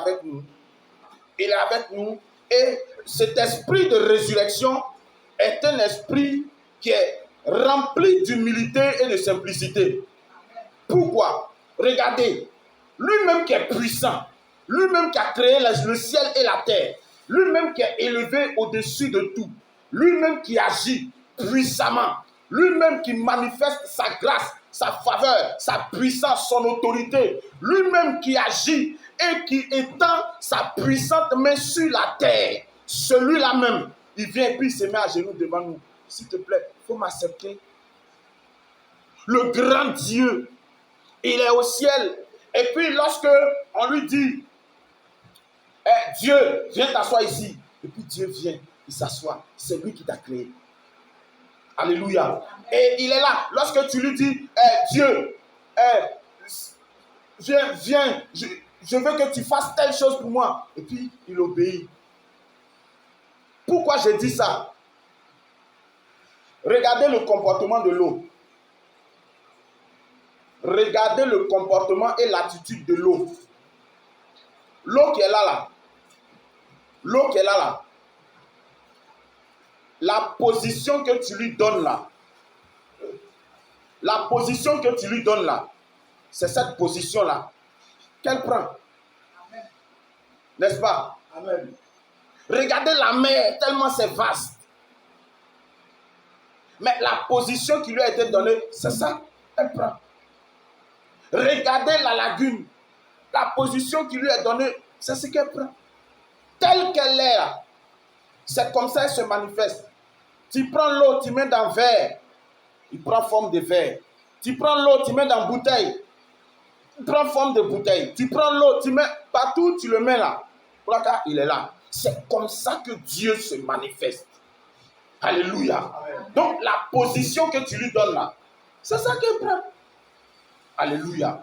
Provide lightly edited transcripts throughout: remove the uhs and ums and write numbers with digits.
avec nous. Il est avec nous. Et cet esprit de résurrection est un esprit qui est rempli d'humilité et de simplicité. Pourquoi? Regardez, lui-même qui est puissant, lui-même qui a créé le ciel et la terre, lui-même qui est élevé au-dessus de tout, lui-même qui agit puissamment, lui-même qui manifeste sa grâce, sa faveur, sa puissance, son autorité, lui-même qui agit et qui étend sa puissante main sur la terre, celui-là même, il vient et puis il se met à genoux devant nous. S'il te plaît, il faut m'accepter. Le grand Dieu, il est au ciel. Et puis lorsque on lui dit, Dieu, viens t'asseoir ici. Et puis Dieu vient, il s'assoit. C'est lui qui t'a créé. Alléluia. Et il est là. Lorsque tu lui dis, Dieu, viens, je veux que tu fasses telle chose pour moi. Et puis il obéit. Pourquoi je dis ça? Regardez le comportement de l'eau. Regardez le comportement et l'attitude de l'eau. L'eau qui est là. L'eau qui est là. La position que tu lui donnes là. La position que tu lui donnes là. C'est cette position-là qu'elle prend. Amen. N'est-ce pas? Amen. Regardez la mer, tellement c'est vaste. Mais la position qui lui a été donnée, c'est ça, elle prend. Regardez la lagune. La position qui lui est donnée, c'est ce qu'elle prend. Telle qu'elle est là. C'est comme ça qu'elle se manifeste. Tu prends l'eau, tu mets dans verre. Il prend forme de verre. Tu prends l'eau, tu mets dans bouteille. Il prend forme de bouteille. Tu prends l'eau, tu mets partout, tu le mets là. Voilà, il est là. C'est comme ça que Dieu se manifeste. Alléluia. Amen. Donc la position que tu lui donnes là, c'est ça qu'il prend. Alléluia.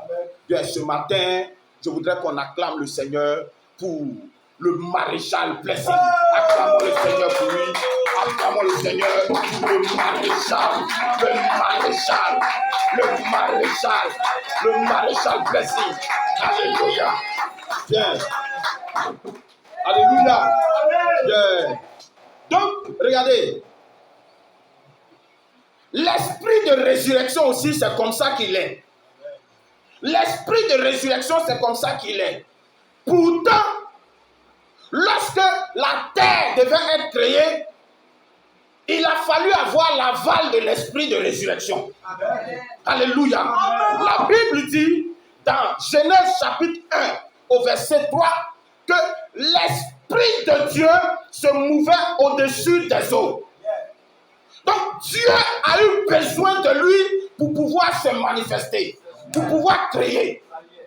Bien, ce matin, je voudrais qu'on acclame le Seigneur pour le maréchal Blessing. Acclamons le Seigneur pour lui. Acclamons le Seigneur pour le maréchal. Le maréchal Blessing. Alléluia. Bien. Alléluia. Bien. Donc, regardez. L'esprit de résurrection aussi, c'est comme ça qu'il est. L'esprit de résurrection, c'est comme ça qu'il est. Pourtant, lorsque la terre devait être créée, il a fallu avoir l'aval de l'esprit de résurrection. Amen. Alléluia. Amen. La Bible dit dans Genèse chapitre 1 au verset 3 que l'esprit de Dieu se mouvait au-dessus des eaux. Donc Dieu a eu besoin de lui pour pouvoir se manifester, pour pouvoir créer.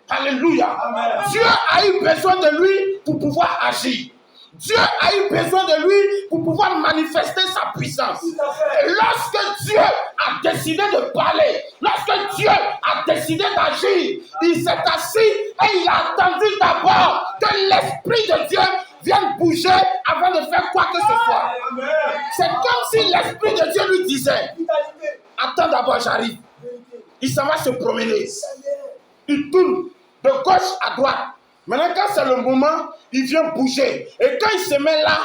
Alléluia. Amen. Dieu a eu besoin de lui pour pouvoir agir. Dieu a eu besoin de lui pour pouvoir manifester sa puissance. Et lorsque Dieu a décidé de parler, lorsque Dieu a décidé d'agir, il s'est assis et il a attendu d'abord que l'esprit de Dieu vienne bouger avant de faire quoi que ce soit. C'est comme si l'esprit de Dieu lui disait, attends d'abord, j'arrive. Il s'en va se promener. Il tourne de gauche à droite. Maintenant, quand c'est le moment, il vient bouger. Et quand il se met là,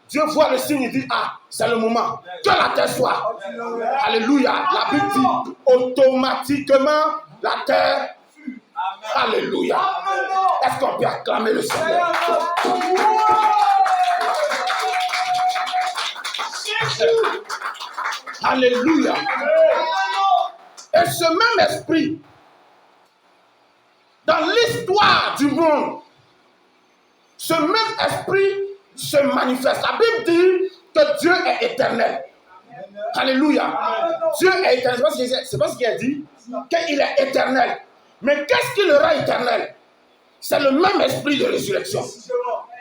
Dieu voit le signe, il dit, ah, c'est le moment. Que la terre soit. Alléluia. La Bible dit, automatiquement, la terre. Alléluia. Est-ce qu'on peut acclamer le Seigneur? Alléluia. Et ce même esprit, dans l'histoire du monde, ce même esprit se manifeste. La Bible dit que Dieu est éternel. Alléluia. Dieu est éternel. C'est pas ce qu'il a dit. Qu'il est éternel. Mais qu'est-ce qui le rend éternel? C'est le même esprit de résurrection.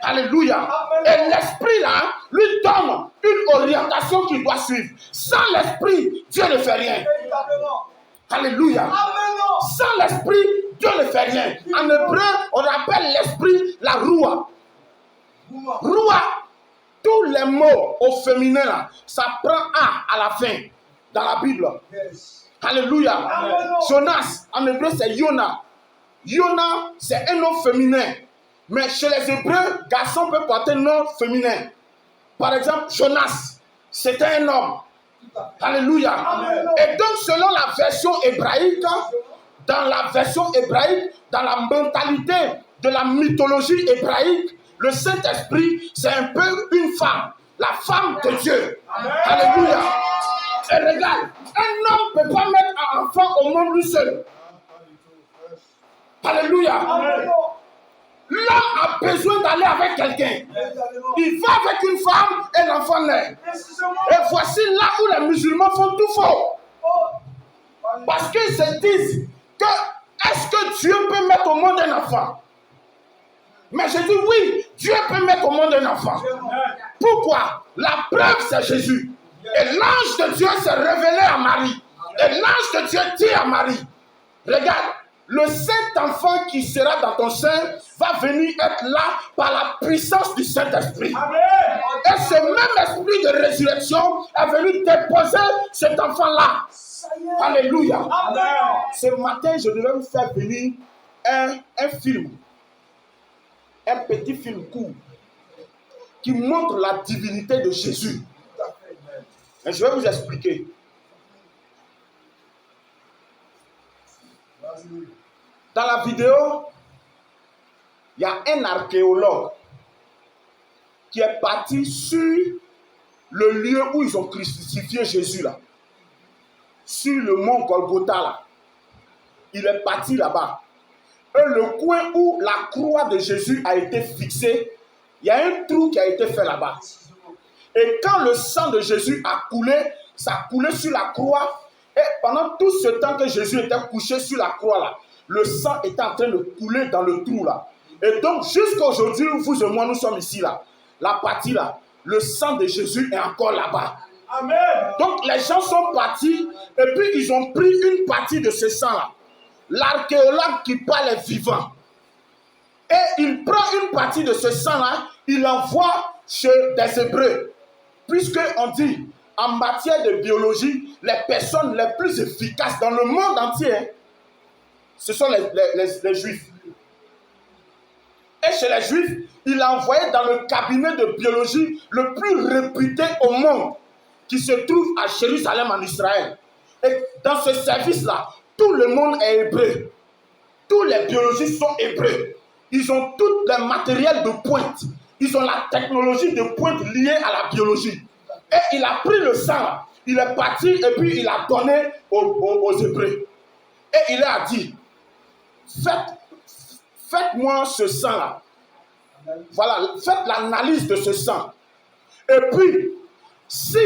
Alléluia. Et l'esprit là lui donne une orientation qu'il doit suivre. Sans l'esprit, Dieu ne fait rien. Alléluia. Sans l'esprit, Dieu ne fait rien. En hébreu, on appelle l'esprit la roua. Roua, tous les mots au féminin, là, ça prend A à la fin dans la Bible. Alléluia. Jonas, en hébreu, c'est Yona. Yona, c'est un nom féminin. Mais chez les Hébreux, garçon peut porter nom féminin. Par exemple, Jonas, c'était un homme. Alléluia. Amen. Et donc, selon la version hébraïque, dans la mentalité de la mythologie hébraïque, le Saint-Esprit, c'est un peu une femme, la femme de Dieu. Amen. Alléluia. Et regarde, un homme ne peut pas mettre un enfant au monde lui seul. Alléluia. Amen. L'homme a besoin d'aller avec quelqu'un. Il va avec une femme et l'enfant naît. Et voici là où les musulmans font tout faux. Parce qu'ils se disent que est-ce que Dieu peut mettre au monde un enfant? Mais je dis oui, Dieu peut mettre au monde un enfant. Pourquoi? La preuve, c'est Jésus. Et l'ange de Dieu s'est révélé à Marie. Et l'ange de Dieu dit à Marie, regarde, le Saint-Enfant qui sera dans ton sein va venir être là par la puissance du Saint-Esprit. Amen. Et ce même esprit de résurrection est venu déposer cet enfant-là. Alléluia. Amen. Ce matin, je devais vous faire venir un film. Un petit film court qui montre la divinité de Jésus. Et je vais vous expliquer. Dans la vidéo, il y a un archéologue qui est parti sur le lieu où ils ont crucifié Jésus là. Sur le mont Golgotha là. Il est parti là-bas. Et le coin où la croix de Jésus a été fixée, il y a un trou qui a été fait là-bas. Et quand le sang de Jésus a coulé, ça a coulé sur la croix. Et pendant tout ce temps que Jésus était couché sur la croix là, le sang était en train de couler dans le trou là. Et donc jusqu'à aujourd'hui, vous et moi, nous sommes ici là. La partie là, le sang de Jésus est encore là-bas. Amen. Donc les gens sont partis et puis ils ont pris une partie de ce sang là. L'archéologue qui parle est vivant. Et il prend une partie de ce sang là, il l'envoie chez des Hébreux. Puisqu'on dit, en matière de biologie, les personnes les plus efficaces dans le monde entier, ce sont les Juifs. Et chez les Juifs, il l'a envoyé dans le cabinet de biologie le plus réputé au monde, qui se trouve à Jérusalem en Israël. Et dans ce service-là, tout le monde est hébreu. Tous les biologistes sont hébreux. Ils ont tout le matériel de pointe. Ils ont la technologie de pointe liée à la biologie. Et il a pris le sang, il est parti et puis il a donné aux Hébreux. Et il leur a dit, faites-moi ce sang-là. Voilà, faites l'analyse de ce sang. Et puis, si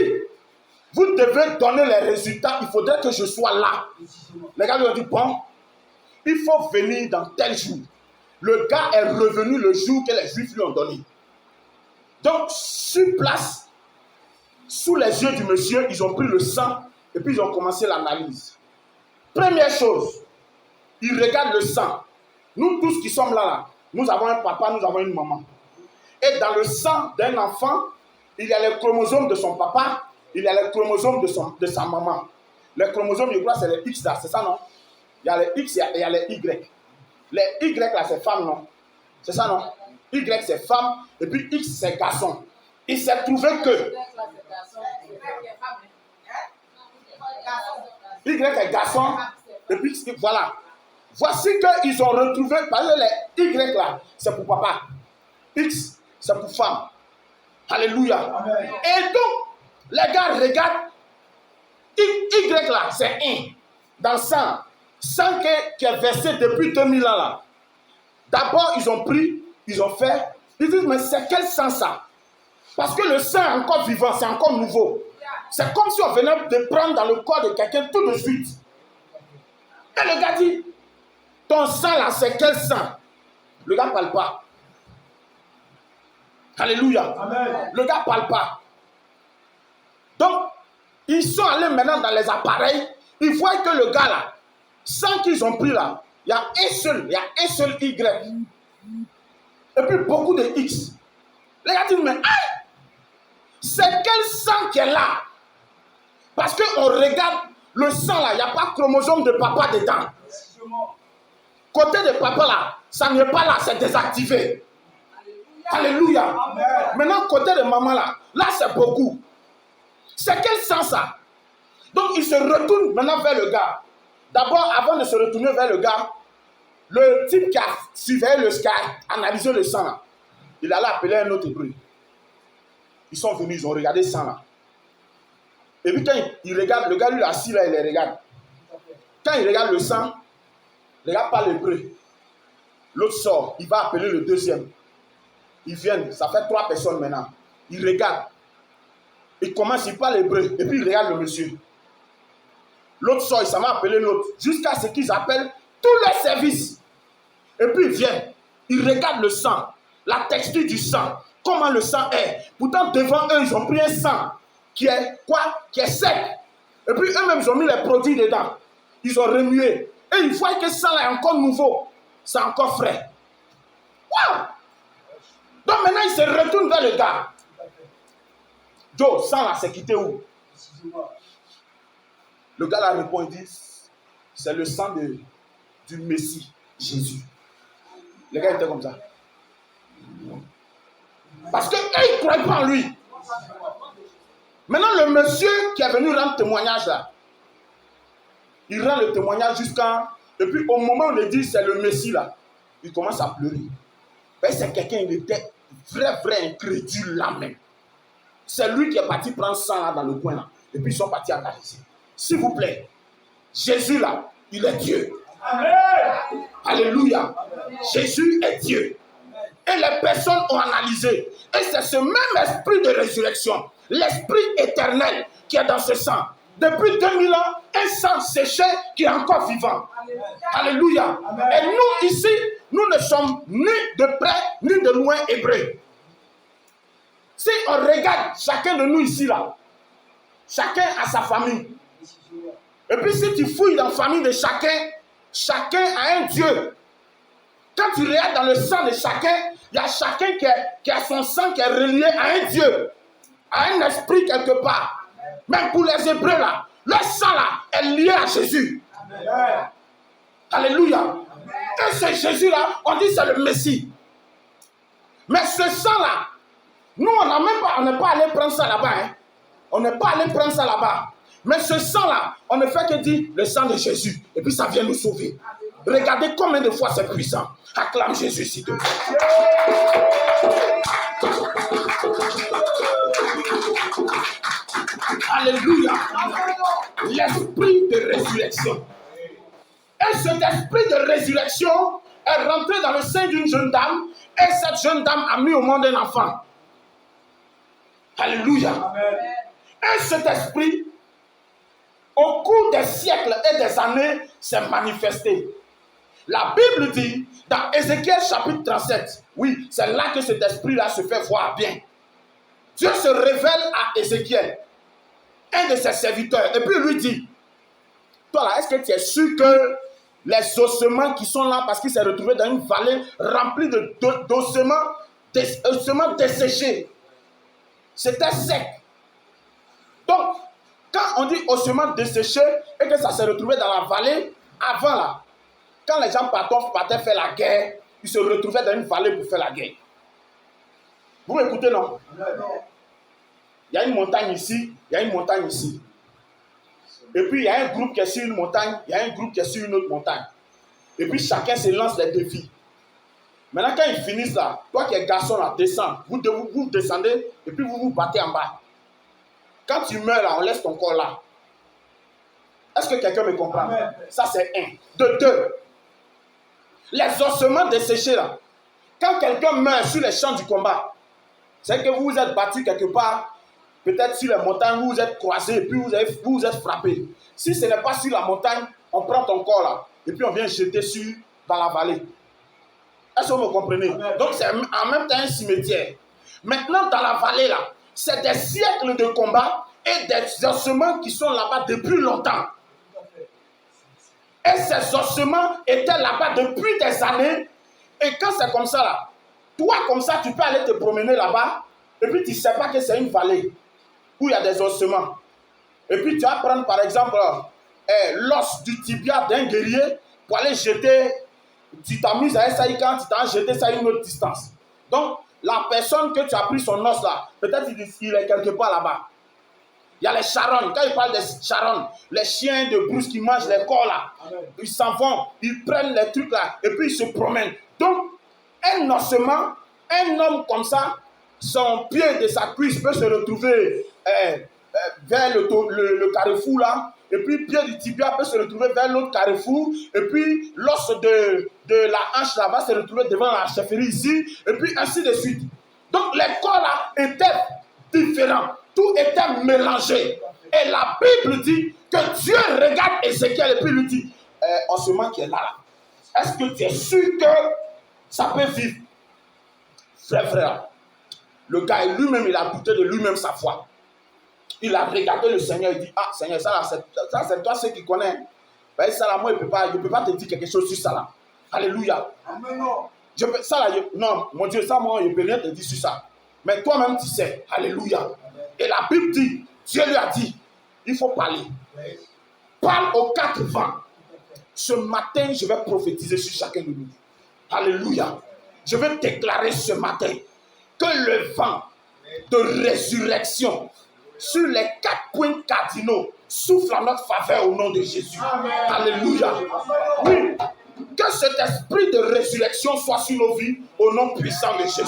vous devez donner les résultats, il faudrait que je sois là. Les gars lui ont dit, bon, il faut venir dans tel jour. Le gars est revenu le jour que les Juifs lui ont donné. Donc, sur place, sous les yeux du monsieur, ils ont pris le sang et puis ils ont commencé l'analyse. Première chose, ils regardent le sang. Nous tous qui sommes là, nous avons un papa, nous avons une maman. Et dans le sang d'un enfant, il y a les chromosomes de son papa, il y a les chromosomes de sa maman. Les chromosomes, je crois, c'est les X là, c'est ça, non? Il y a les X et il y a les Y. Les Y là, c'est femme, non? C'est ça, non? Y, c'est femme, et puis X, c'est garçon. Il s'est trouvé que Y est garçon, et puis voilà. Voici qu'ils ont retrouvé, parce que les Y là, c'est pour papa. X, c'est pour femme. Alléluia. Amen. Et donc, les gars regardent, Y là, c'est 1. Dans le sang. Sang qui est versé depuis 2000 ans là. D'abord, ils ont pris, ils ont fait, ils disent, mais c'est quel sang ça? Parce que le sang est encore vivant, c'est encore nouveau. C'est comme si on venait de prendre dans le corps de quelqu'un tout de suite. Et le gars dit, ton sang là, c'est quel sang? Le gars ne parle pas. Alléluia. Amen. Le gars ne parle pas. Donc, ils sont allés maintenant dans les appareils. Ils voient que le gars là, sang qu'ils ont pris là, il y a un seul Y. Et puis beaucoup de X. Les gars disent, mais hey, c'est quel sang qui est là? Parce qu'on regarde le sang là, il n'y a pas de chromosome de papa dedans. Côté de papa là, ça n'est pas là, c'est désactivé. Alléluia. Maintenant, côté de maman là c'est beaucoup. C'est quel sens ça? Donc il se retourne maintenant vers le gars. D'abord, avant de se retourner vers le gars, le type qui a surveillé le sky, analysé le sang là, il allait appeler un autre hébreu. Ils sont venus, ils ont regardé le sang là. Et puis quand il regarde, le gars lui assis là, il les regarde. Quand il regarde le sang, le gars parle hébreu. L'autre sort, il va appeler le deuxième. Ils viennent, ça fait 3 personnes maintenant. Il regarde. Il commence, il parle hébreu. Et puis il regarde le monsieur. L'autre sort, il s'en va appeler l'autre. Jusqu'à ce qu'ils appellent tous les services. Et puis ils viennent. Ils regardent le sang. La texture du sang. Comment le sang est. Pourtant, devant eux, ils ont pris un sang qui est quoi? Qui est sec. Et puis eux-mêmes, ils ont mis les produits dedans. Ils ont remué. Et ils voient que ça là est encore nouveau. C'est encore frais. Waouh! Donc maintenant, il se retourne vers le gars. Joe, sang là, c'est quitté où? Le gars là répond, il dit, c'est le sang du Messie, Jésus. Le gars était comme ça. Parce qu'eux, ils ne croient pas en lui. Maintenant, le monsieur qui est venu rendre témoignage là, il rend le témoignage jusqu'à... Et puis au moment où on le dit, c'est le Messie là, il commence à pleurer. Ben, c'est quelqu'un, il était vrai incrédule là même. C'est lui qui est parti prendre sang là dans le coin là. Et puis ils sont partis analyser. S'il vous plaît, Jésus là, il est Dieu. Amen. Alléluia. Amen. Jésus est Dieu. Et les personnes ont analysé. Et c'est ce même esprit de résurrection, l'esprit éternel qui est dans ce sang. Depuis 2000 ans, un sang séché qui est encore vivant. Alléluia. Amen. Et nous ici, nous ne sommes ni de près ni de loin hébreux. Si on regarde chacun de nous ici là, chacun a sa famille. Et puis si tu fouilles dans la famille de chacun, chacun a un Dieu. Quand tu regardes dans le sang de chacun, il y a chacun qui a son sang qui est relié à un Dieu, à un esprit quelque part. Même pour les Hébreux là, leur sang là est lié à Jésus. Amen. Alléluia. Amen. Et ce Jésus là, on dit c'est le Messie. Mais ce sang là, nous on n'est pas allé prendre ça là-bas. Hein. On n'est pas allé prendre ça là-bas. Mais ce sang là, on ne fait que dire le sang de Jésus. Et puis ça vient nous sauver. Regardez combien de fois c'est puissant. Acclame Jésus s'il te plaît. Alléluia. L'esprit de résurrection. Et cet esprit de résurrection est rentré dans le sein d'une jeune dame. Et cette jeune dame a mis au monde un enfant. Alléluia. Amen. Et cet esprit, au cours des siècles et des années, s'est manifesté. La Bible dit, dans Ézéchiel chapitre 37, oui, c'est là que cet esprit-là se fait voir bien. Dieu se révèle à Ézéchiel, un de ses serviteurs, et puis il lui dit, toi là, est-ce que tu es sûr que les ossements qui sont là, parce qu'il s'est retrouvé dans une vallée remplie d'ossements desséchés, c'était sec. Donc, quand on dit ossements desséchés et que ça s'est retrouvé dans la vallée, avant là, quand les gens partaient faire la guerre, ils se retrouvaient dans une vallée pour faire la guerre. Vous m'écoutez, non? Il y a une montagne ici, il y a une montagne ici. Et puis il y a un groupe qui est sur une montagne, il y a un groupe qui est sur une autre montagne. Et puis chacun se lance les défis. Maintenant, quand ils finissent là, toi qui es garçon là, descends. Vous descendez et puis vous vous battez en bas. Quand tu meurs là, on laisse ton corps là. Est-ce que quelqu'un me comprend? Amen. Ça c'est un. De deux. Les ossements desséchés là. Quand quelqu'un meurt sur les champs du combat, c'est que vous vous êtes battu quelque part, peut-être sur les montagnes, vous vous êtes croisés et puis vous vous êtes frappé. Si ce n'est pas sur la montagne, on prend ton corps là et puis on vient jeter dans la vallée. Est-ce que vous me comprenez? Amen. Donc c'est en même temps un cimetière. Maintenant dans la vallée là, c'est des siècles de combat et des ossements qui sont là-bas depuis longtemps. Et ces ossements étaient là-bas depuis des années. Et quand c'est comme ça là, toi comme ça tu peux aller te promener là-bas et puis tu ne sais pas que c'est une vallée où il y a des ossements. Et puis tu vas prendre par exemple l'os du tibia d'un guerrier pour aller jeter, tu t'amuses à ça quand tu t'as jeté ça à une autre distance. Donc la personne que tu as pris son os là, peut-être il est quelque part là-bas. Il y a les charognes. Quand il parle des charognes, les chiens de brousse qui mangent les corps là, ils s'en vont, ils prennent les trucs là, et puis ils se promènent. Donc, un ossement, un homme comme ça, son pied de sa cuisse peut se retrouver vers le carrefour là, et puis le pied du tibia peut se retrouver vers l'autre carrefour, et puis l'os de la hanche là va se retrouver devant la chefferie ici, et puis ainsi de suite. Donc les corps là étaient différents, tout était mélangé. Et la Bible dit que Dieu regarde Ézéchiel et puis lui dit, ossement qui est là, est-ce que tu es sûr que ça peut vivre? Frère, le gars lui-même, il a douté de lui-même sa foi. Il a regardé le Seigneur et dit, ah Seigneur, ça c'est toi ceux qui connaissent. Ben, ça là, moi, je ne peux pas te dire quelque chose sur ça là. Alléluia. Amen. Non, mon Dieu, ça moi, je ne peux rien te dire sur ça. Mais toi-même, tu sais. Alléluia. Amen. Et la Bible dit, Dieu lui a dit, il faut parler. Parle aux quatre vents. Ce matin, je vais prophétiser sur chacun de nous. Alléluia. Je vais déclarer ce matin que le vent de résurrection sur les 4 points cardinaux souffle en notre faveur au nom de Jésus. Amen. Alléluia. Oui. Que cet esprit de résurrection soit sur nos vies au nom puissant de Jésus.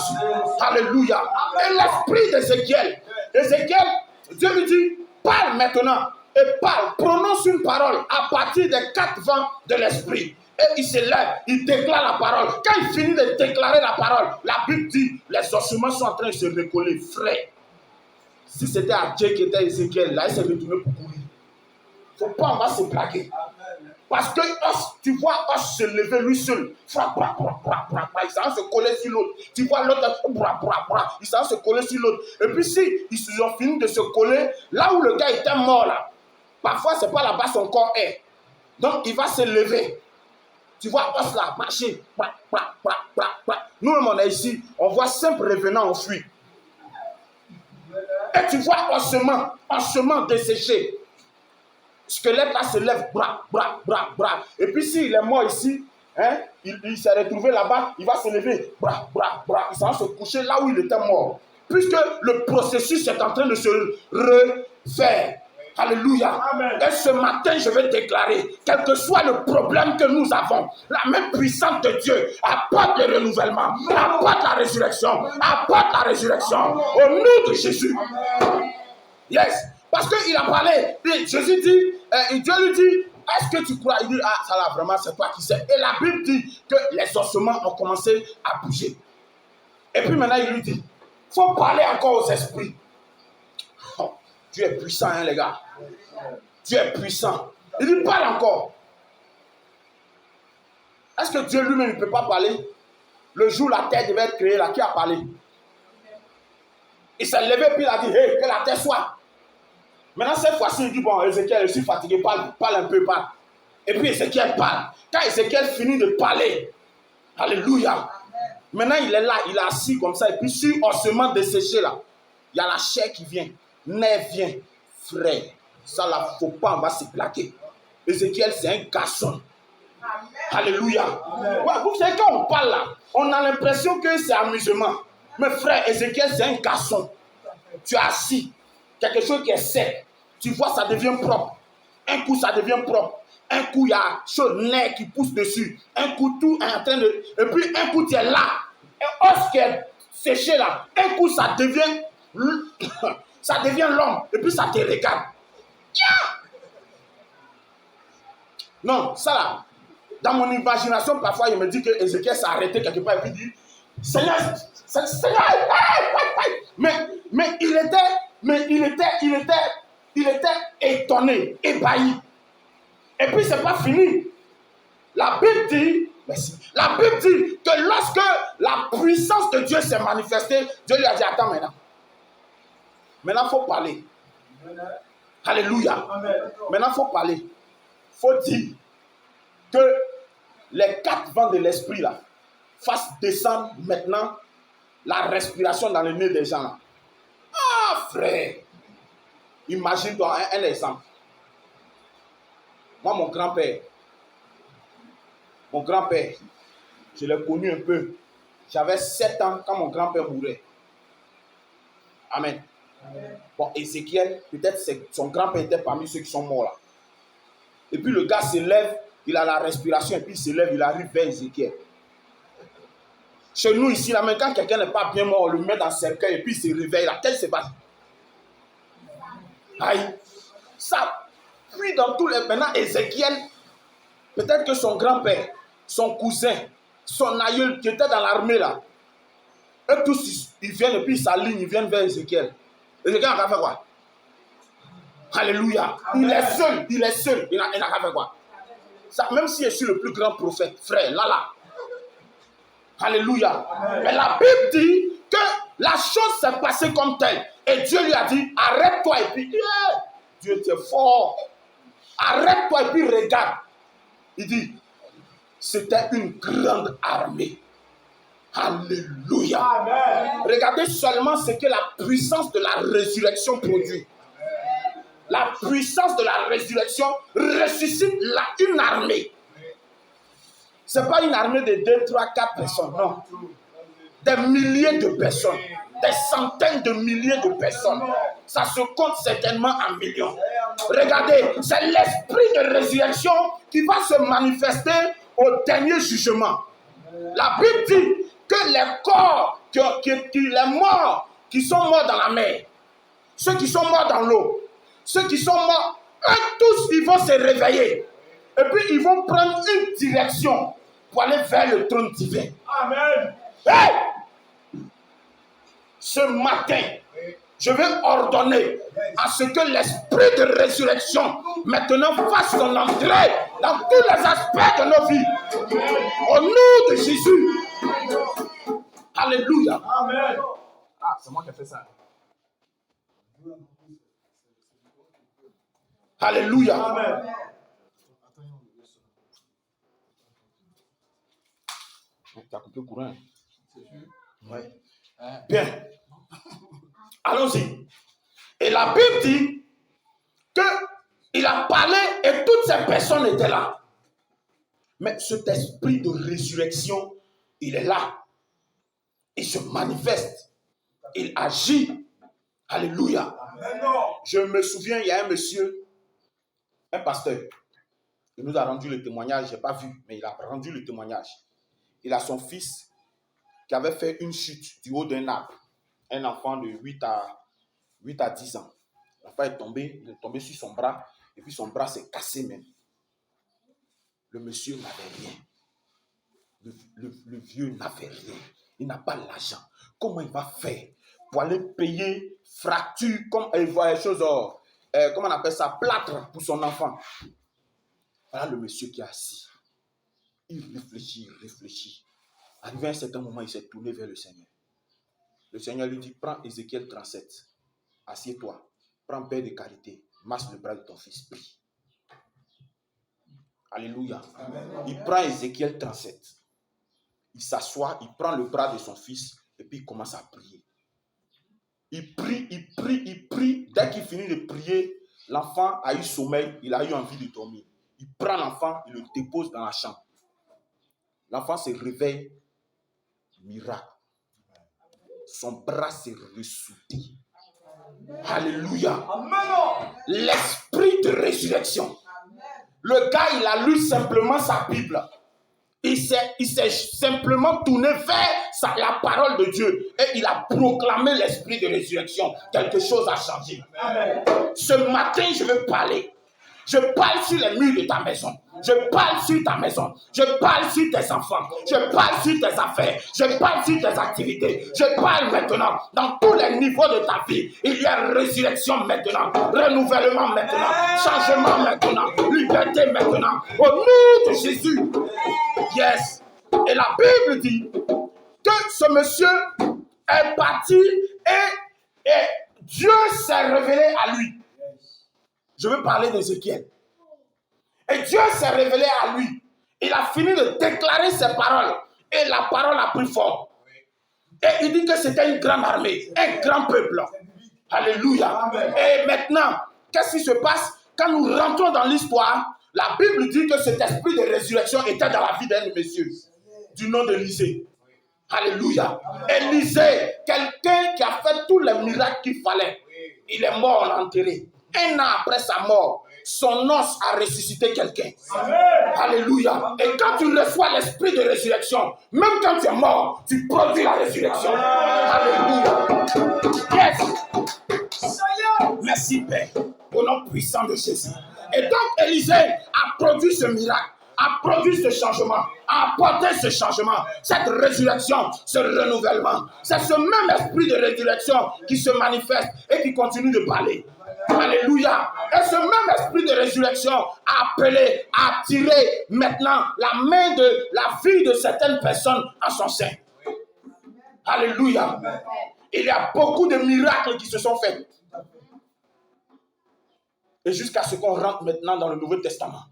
Alléluia. Et l'esprit d'Ézéchiel. Ézéchiel, Dieu lui dit, parle maintenant. Et parle, prononce une parole à partir des 4 vents de l'esprit. Et il se lève, il déclare la parole. Quand il finit de déclarer la parole, la Bible dit, les ossements sont en train de se recoller, frais. Si c'était à Dieu qui était Ézéchiel, là, il s'est retourné pour courir. Il ne faut pas, on va se plaquer. Parce que tu vois os se lever lui seul. Il s'en se coller sur l'autre. Tu vois l'autre, il s'en se coller sur l'autre. Et puis si ils ont fini de se coller, là où le gars était mort là, parfois c'est pas là-bas son corps est. Donc il va se lever. Tu vois os là, marcher. Nous-mêmes on est ici, on voit simple revenant en fuite. Et tu vois ossements desséché. Squelette là se lève, bras. Et puis s'il est mort ici, hein, il s'est retrouvé là-bas, il va se lever, bras. Il va se coucher là où il était mort. Puisque le processus est en train de se refaire. Alléluia. Amen. Et ce matin, je vais déclarer, quel que soit le problème que nous avons, la même puissance de Dieu apporte le renouvellement, apporte la résurrection, au nom de Jésus. Amen. Yes. Parce qu'il a parlé, Jésus dit, Dieu lui dit, est-ce que tu crois? Il dit, ah, ça là, vraiment, c'est toi qui sais. Et la Bible dit que les ossements ont commencé à bouger. Et puis maintenant, il lui dit, il faut parler encore aux esprits. Oh, Dieu est puissant, hein, les gars. Dieu est puissant. Il dit, parle encore. Est-ce que Dieu lui-même ne peut pas parler? Le jour où la terre devait être créée, là, qui a parlé? Il s'est levé, puis il a dit, hey, que la terre soit. Maintenant, cette fois-ci, il dit, bon, Ézéchiel, je suis fatigué, parle un peu, parle. Et puis Ézéchiel parle. Quand Ézéchiel finit de parler, alléluia. Maintenant, il est là, il est assis comme ça, et puis sur ossement desséché là, il y a la chair qui vient, nerf vient, frère. Ça là, faut pas, on va se plaquer. Ézéchiel, c'est un garçon. Alléluia. Ouais, vous savez, quand on parle là, on a l'impression que c'est amusement. Mais frère, Ézéchiel, c'est un garçon. Tu es assis, quelque chose qui est sec. Tu vois, ça devient propre. Un coup, ça devient propre. Un coup, il y a ce nerf qui pousse dessus. Un coup, tout est en train de... Et puis, un coup, tu es là. Et os qui est séché là. Un coup, ça devient... ça devient l'homme. Et puis, ça te regarde. Yeah! Non, ça là. Dans mon imagination, parfois, il me dit que Ézéchiel s'est arrêté quelque part. Et puis, il dit, Seigneur, mais il était étonné, ébahi. Et puis c'est pas fini. La Bible dit que lorsque la puissance de Dieu s'est manifestée, Dieu lui a dit, attends maintenant. Maintenant, il faut parler. Alléluia. Maintenant, il faut parler. Il faut dire que les 4 vents de l'esprit là fassent descendre maintenant la respiration dans le nez des gens là. Ah frère, imagine-toi un exemple. Moi, mon grand-père, je l'ai connu un peu. J'avais 7 ans quand mon grand-père mourait. Amen. Bon, Ézéchiel, peut-être son grand-père était parmi ceux qui sont morts là. Et puis le gars se lève, il a la respiration, et puis il se lève, il arrive vers Ézéchiel. Chez nous ici, là, même quand quelqu'un n'est pas bien mort, on le met dans le cercueil et puis il se réveille là. Qu'est-ce qui se passe? Aïe. Ça, puis dans tous les... Maintenant, Ézéchiel, peut-être que son grand-père, son cousin, son aïeul qui était dans l'armée là, eux tous, ils viennent et puis ils s'alignent, ils viennent vers Ézéchiel. Ézéchiel n'a qu'à faire quoi? Alléluia. Il est seul, il n'a qu'à faire quoi? Ça, même si je suis le plus grand prophète, frère, là. Alléluia. Mais la Bible dit que la chose s'est passée comme telle. Et Dieu lui a dit, arrête-toi et puis, Dieu t'es fort. Arrête-toi et puis regarde. Il dit, c'était une grande armée. Alléluia. Amen. Regardez seulement ce que la puissance de la résurrection produit. La puissance de la résurrection ressuscite une armée. Ce n'est pas une armée de 2, 3, 4 personnes, non. Des milliers de personnes, des centaines de milliers de personnes. Ça se compte certainement en millions. Regardez, c'est l'esprit de résurrection qui va se manifester au dernier jugement. La Bible dit que les corps, les morts qui sont morts dans la mer, ceux qui sont morts dans l'eau, ceux qui sont morts, eux tous, ils vont se réveiller. Et puis, ils vont prendre une direction pour aller vers le trône divin. Amen. Hey! Ce matin, je vais ordonner à ce que l'esprit de résurrection maintenant fasse son entrée dans tous les aspects de nos vies. Au nom de Jésus. Alléluia. Amen. Ah, c'est moi qui ai fait ça. Alléluia. Amen. Tu as coupé le courant. Ouais. Bien. Allons-y. Et la Bible dit qu'il a parlé et toutes ces personnes étaient là. Mais cet esprit de résurrection, il est là. Il se manifeste. Il agit. Alléluia. Amen. Je me souviens, il y a un monsieur, un pasteur, qui nous a rendu le témoignage. Je n'ai pas vu, mais il a rendu le témoignage. Il a son fils qui avait fait une chute du haut d'un arbre. Un enfant de 8 à 10 ans. L'enfant est tombé, il est tombé sur son bras, et puis son bras s'est cassé même. Le monsieur n'avait rien. Le vieux n'avait rien. Il n'a pas l'argent. Comment il va faire pour aller payer fracture, comme il voit les choses, comment on appelle ça, plâtre pour son enfant? Voilà le monsieur qui est assis. Il réfléchit. Arrivé à un certain moment, il s'est tourné vers le Seigneur. Le Seigneur lui dit, prends Ézéchiel 37, assieds-toi, prends paix de carité, masse le bras de ton fils, prie. Alléluia. Amen. Il prend Ézéchiel 37. Il s'assoit, il prend le bras de son fils et puis il commence à prier. Il prie. Dès qu'il finit de prier, l'enfant a eu sommeil, il a eu envie de dormir. Il prend l'enfant, il le dépose dans la chambre. L'enfant se réveille, miracle. Son bras s'est ressoudé. Alléluia. Amen. L'esprit de résurrection. Le gars, il a lu simplement sa Bible. Il s'est simplement tourné vers la parole de Dieu. Et il a proclamé l'esprit de résurrection. Quelque chose a changé. Amen. Ce matin, je veux parler. Je parle sur les murs de ta maison. Je parle sur ta maison. Je parle sur tes enfants. Je parle sur tes affaires. Je parle sur tes activités. Je parle maintenant. Dans tous les niveaux de ta vie, il y a résurrection maintenant. Renouvellement maintenant. Changement maintenant. Liberté maintenant. Au nom de Jésus. Yes. Et la Bible dit que ce monsieur est parti et Dieu s'est révélé à lui. Je veux parler d'Ézéchiel. Et Dieu s'est révélé à lui. Il a fini de déclarer ses paroles. Et la parole a pris forme. Et il dit que c'était une grande armée, un grand peuple. Alléluia. Amen. Et maintenant, qu'est-ce qui se passe? Quand nous rentrons dans l'histoire, la Bible dit que cet esprit de résurrection était dans la vie d'un monsieur du nom d'Élisée. Alléluia. Élisée, quelqu'un qui a fait tous les miracles qu'il fallait, il est mort, on l'a enterré. Un an après sa mort, son os a ressuscité quelqu'un. Alléluia. Et quand tu reçois l'esprit de résurrection, même quand tu es mort, tu produis la résurrection. Alléluia. Yes. Merci Père, au nom puissant de Jésus. Et donc Élisée a produit ce miracle, a produit ce changement, a apporté ce changement, cette résurrection, ce renouvellement. C'est ce même esprit de résurrection qui se manifeste et qui continue de parler. Alléluia. Et ce même esprit de résurrection a appelé, a attiré maintenant la main de la vie de certaines personnes en son sein. Alléluia. Il y a beaucoup de miracles qui se sont faits. Et jusqu'à ce qu'on rentre maintenant dans le Nouveau Testament.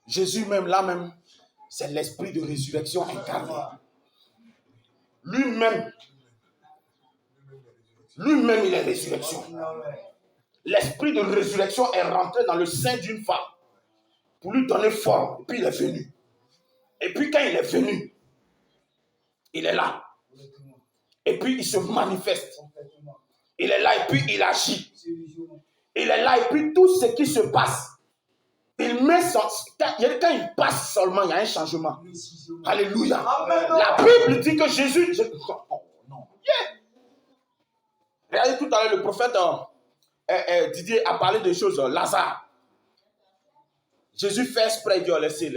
Jésus même, là même, c'est l'esprit de résurrection incarné. Lui-même, il est résurrection. L'esprit de résurrection est rentré dans le sein d'une femme pour lui donner forme. Et puis il est venu. Et puis quand il est venu, il est là. Et puis il se manifeste. Il est là et puis il agit. Il est là et puis tout ce qui se passe, il met son... Quand il passe seulement, il y a un changement. Alléluia. La Bible dit que Jésus... Oh, non. Yeah. Regardez tout à l'heure, le prophète Didier a parlé de choses. Lazare. Jésus fait exprès, il dit, oh, laissez.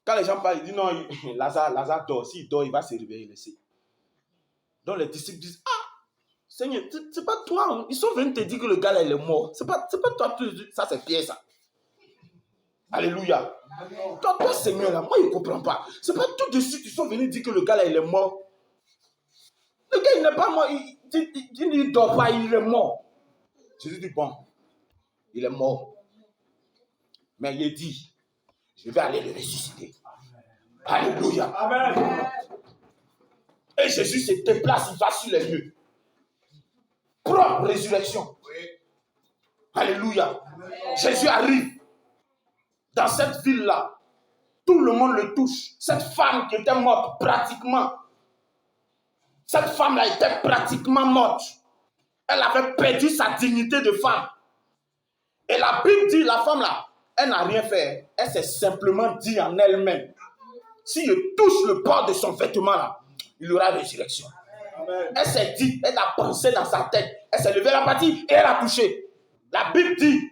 Quand les gens parlent, ils disent, non, Lazare dort. S'il dort, il va se réveiller, laissez. Donc les disciples disent, ah, Seigneur, c'est pas toi. Ils sont venus te dire que le gars là, il est mort. C'est pas toi. Ça, c'est Pierre, ça. Alléluia. Toi, Seigneur, là, moi, je ne comprends pas. C'est pas tout de suite, ils sont venus dire que le gars là, il est mort. Le gars, il n'est pas mort. Il ne dort pas, il est mort. Jésus dit, bon, il est mort. Mais il dit, je vais aller le ressusciter. Alléluia. Amen. Et Jésus se déplace, il va sur les lieux. Propre résurrection. Oui. Alléluia. Amen. Jésus arrive dans cette ville-là. Tout le monde le touche. Cette femme qui était morte pratiquement. Cette femme-là était pratiquement morte. Elle avait perdu sa dignité de femme. Et la Bible dit, la femme-là, elle n'a rien fait. Elle s'est simplement dit en elle-même, si je touche le bord de son vêtement-là, il y aura résurrection. Amen. Elle s'est dit, elle a pensé dans sa tête. Elle s'est levée la partie et elle a touché. La Bible dit,